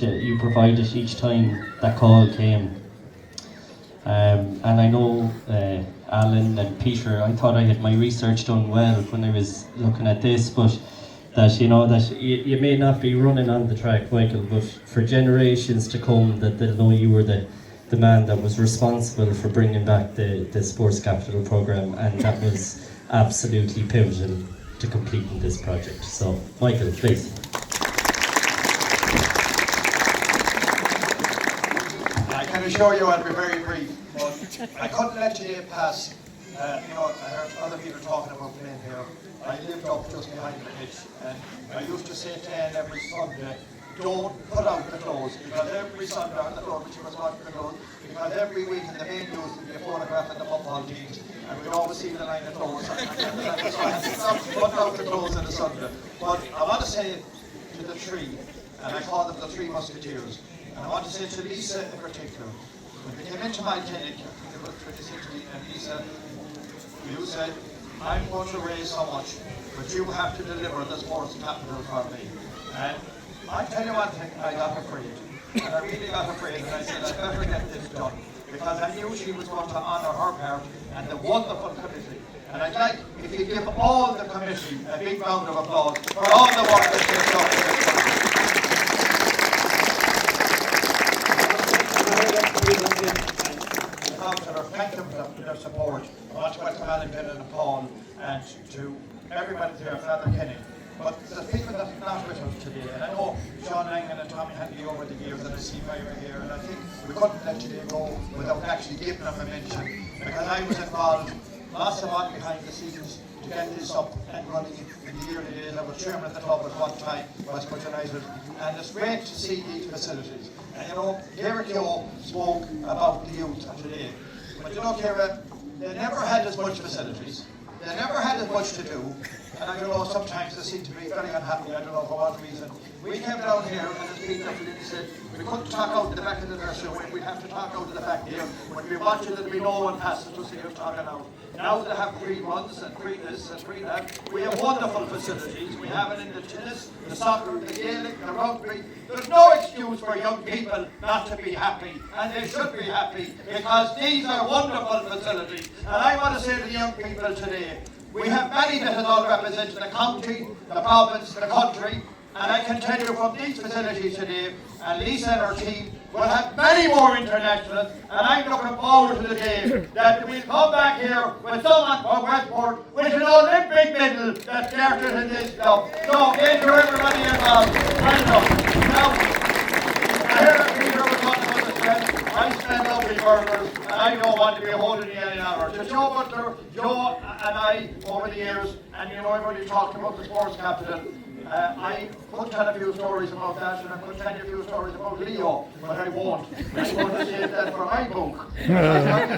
that you provided each time that call came. And I know Alan and Peter, I thought I had my research done well when I was looking at this, but that you may not be running on the track, Michael, but for generations to come that they'll know you were the man that was responsible for bringing back the Sports Capital programme, and that was absolutely pivotal to completing this project. So, Michael, please. I can assure you I'll be very brief, but I couldn't let today pass. I heard other people talking about playing here. I lived up just behind the pitch, and I used to say to Anne every Sunday, don't put out the clothes, because every Sunday on the floor, which was not the clothes, because every week in the main news would be a photograph of the football teams, and we'd always see the line of clothes. So I had to stop putting out the clothes on the Sunday. But I want to say to the three, and I call them the three musketeers, and I want to say to Lisa in particular, when we came into my clinic, I think it was 2016, and Lisa, you said, I'm going to raise so much, but you have to deliver the sports capital for me. And I tell you one thing, I got afraid. And I really got afraid, and I said, I better get this done. Because I knew she was going to honour her part and the wonderful committee. And I'd like, if you give all the committee a big round of applause for all the work that they've done in this country. Thank them for their support. I want to welcome Alan Bennett and Paul, and to everybody there, Father Kenny. But the people that are not with us today, and I know Sean Langan and Tommy Hanley over the years that I see over here, and I think we couldn't let today go without actually giving them a mention, because I was involved lots of on behind the scenes to get this up and running in the early days. I was chairman of the club at one time, Westport United, and it's great to see these facilities. And Ciara Keogh spoke about the youth of today. But Ciara, they never had as much facilities, they never had as much to do, and I don't know, sometimes they seem to be very unhappy, I don't know for what reason. We came down here, and as Peter said, we couldn't talk out the back of the nursery, we'd have to talk out the back here. When we watch it, there'd be no one passing to see us talking out. Now they have free runs and free this and free that. We have wonderful facilities. We have it in the tennis, the soccer, the Gaelic, the rugby. There's no excuse for young people not to be happy, and they should be happy, because these are wonderful facilities. And I want to say to the young people today, we have many that has all represented the county, the province, the country, and I can tell you from these facilities today, and Lisa and her team will have many more internationals, and I'm looking forward to the day that we'll come back here with someone from Westport with an Olympic medal that started in this club. So, thank you everybody involved. Welcome. Now, I heard Peter was talking about the strength. I stand lovely burgers, and I don't want to be holding any honour. So Joe Butler, Joe and I, over the years, and everybody talked about the sports capital. I could tell a few stories about that, and I could tell you a few stories about Leo, but I won't. I'm going to save that for my book. It's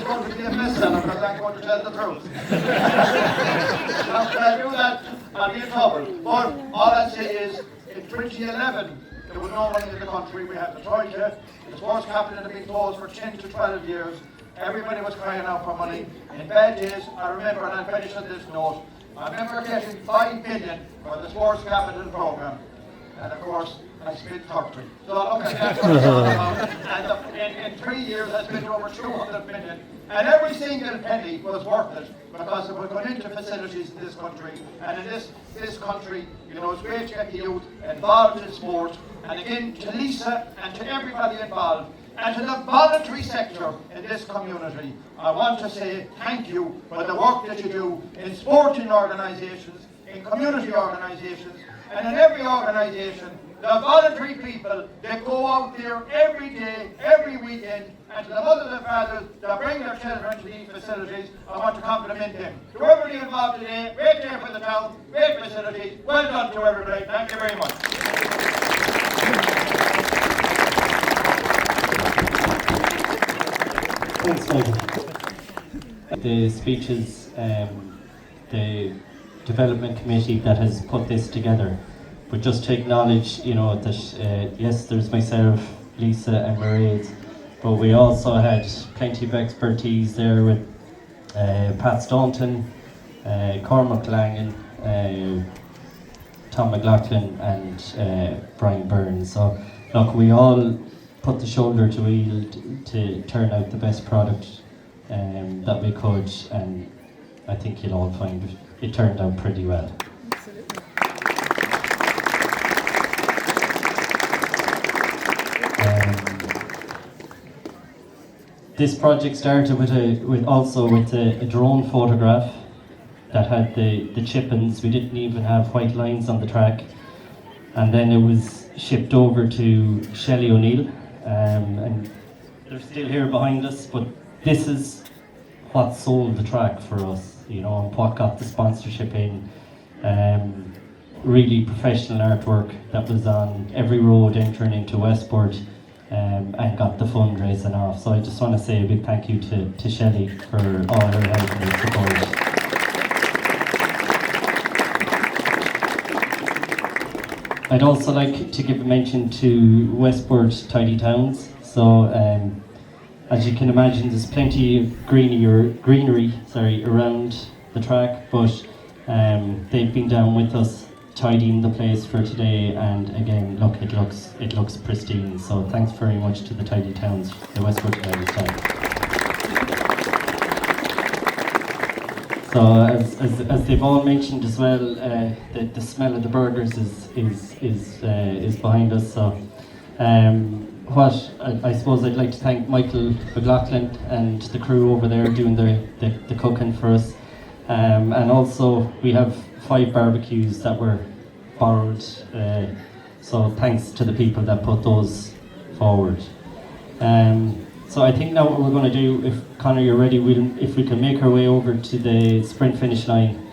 going to be a bestseller, because I'm going to tell the truth. If I do that, I'll be in trouble. But all I say is, in 2011, there was no money in the country. We had the Troika, the sports capital had been closed for 10 to 12 years. Everybody was crying out for money. In bad days, I remember, and I'll finish on this note, I remember getting 5 million for the sports capital programme, and of course I spent 30. So look at that what I'm talking about. And in 3 years I spent over 200 million, and every single penny was worth it, because it was going into facilities in this country. And in this country, it's great to get the youth involved in sport. And again, to Lisa and to everybody involved, and to the voluntary sector in this community, I want to say thank you for the work that you do in sporting organisations, in community organisations, and in every organisation. The voluntary people that go out there every day, every weekend, and to the mothers and fathers that bring their children to these facilities, I want to compliment them. To everybody involved today, great day for the town, great facilities, well done to everybody. Thank you very much. Thanks, Michael. The speeches, the development committee that has put this together, but just to acknowledge, that yes, there's myself, Lisa and Mairead, but we also had plenty of expertise there with Pat Staunton, Cormac Langan, Tom McLaughlin and Brian Byrne. So look, we all put the shoulder to wheel to turn out the best product that we could, and I think you'll all find it turned out pretty well. This project started with a drone photograph that had the chip-ins. We didn't even have white lines on the track, and then it was shipped over to Shelley O'Neill, and they're still here behind us. But this is what sold the track for us, you know, and what got the sponsorship in. Really professional artwork that was on every road entering into Westport. And got the fundraising off. So I just want to say a big thank you to Shelley for all her help and support. I'd also like to give a mention to Westport Tidy Towns. So as you can imagine, there's plenty of greenery around the track, but they've been down with us tidying the place for today, and again, look, it looks pristine. So thanks very much to the Tidy Towns, the Westport Athletics Club. So as they've all mentioned as well, the smell of the burgers is behind us. So what I suppose I'd like to thank Michael McLaughlin and the crew over there doing the cooking for us. And also we have 5 barbecues that were borrowed, so thanks to the people that put those forward. So I think now what we're going to do, if Conor you're ready, if we can make our way over to the sprint finish line.